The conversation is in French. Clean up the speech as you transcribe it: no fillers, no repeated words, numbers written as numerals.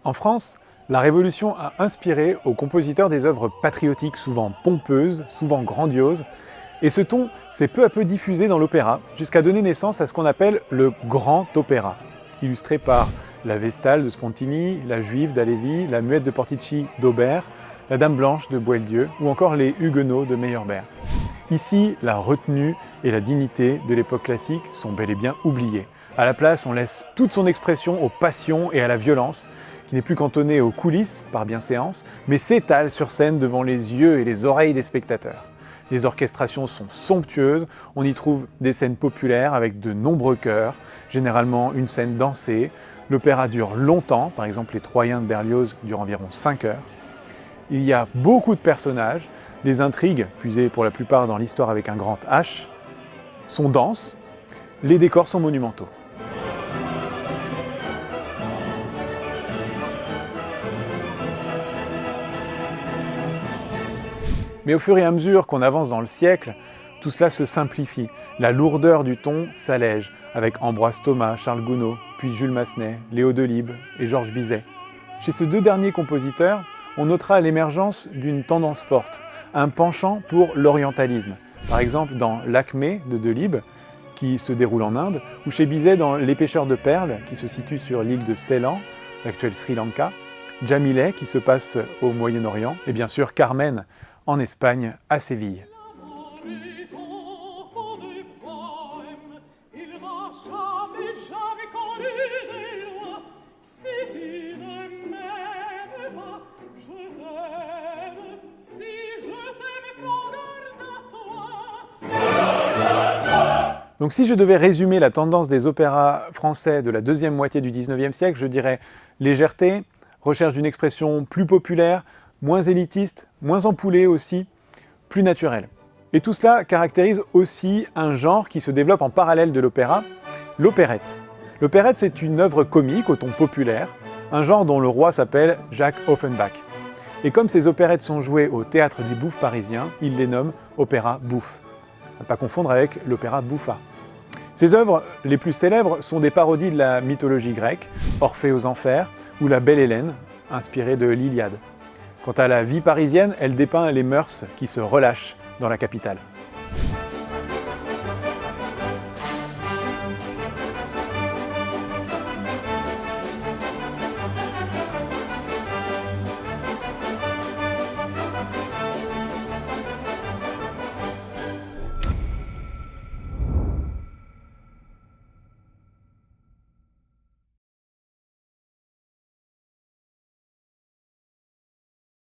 En France, la Révolution a inspiré aux compositeurs des œuvres patriotiques souvent pompeuses, souvent grandioses, et ce ton s'est peu à peu diffusé dans l'opéra, jusqu'à donner naissance à ce qu'on appelle le grand opéra, illustré par la Vestale de Spontini, la Juive d'Halévy, la Muette de Portici d'Auber, la Dame Blanche de Boieldieu, ou encore les Huguenots de Meyerbeer. Ici, la retenue et la dignité de l'époque classique sont bel et bien oubliées. À la place, on laisse toute son expression aux passions et à la violence, qui n'est plus cantonnée aux coulisses par bienséance, mais s'étale sur scène devant les yeux et les oreilles des spectateurs. Les orchestrations sont somptueuses, on y trouve des scènes populaires avec de nombreux chœurs, généralement une scène dansée. L'opéra dure longtemps, par exemple les Troyens de Berlioz durent environ 5 heures. Il y a beaucoup de personnages, les intrigues, puisées pour la plupart dans l'histoire avec un grand H, sont denses, les décors sont monumentaux. Mais au fur et à mesure qu'on avance dans le siècle, tout cela se simplifie. La lourdeur du ton s'allège, avec Ambroise Thomas, Charles Gounod, puis Jules Massenet, Léo Delibes et Georges Bizet. Chez ces deux derniers compositeurs, on notera l'émergence d'une tendance forte, un penchant pour l'orientalisme. Par exemple dans L'Acmé de Delibes, qui se déroule en Inde, ou chez Bizet dans Les pêcheurs de perles, qui se situe sur l'île de Ceylan, l'actuel Sri Lanka, Djamileh, qui se passe au Moyen-Orient, et bien sûr Carmen, en Espagne, à Séville. Donc si je devais résumer la tendance des opéras français de la deuxième moitié du XIXe siècle, je dirais légèreté, recherche d'une expression plus populaire, moins élitiste, moins ampoulée aussi, plus naturelle. Et tout cela caractérise aussi un genre qui se développe en parallèle de l'opéra, l'opérette. L'opérette, c'est une œuvre comique au ton populaire, un genre dont le roi s'appelle Jacques Offenbach. Et comme ces opérettes sont jouées au Théâtre des Bouffes parisiens, il les nomme opéra bouffe. À ne pas confondre avec l'opéra bouffa. Ces œuvres les plus célèbres sont des parodies de la mythologie grecque, Orphée aux Enfers, ou la Belle Hélène, inspirée de l'Iliade. Quant à la vie parisienne, elle dépeint les mœurs qui se relâchent dans la capitale.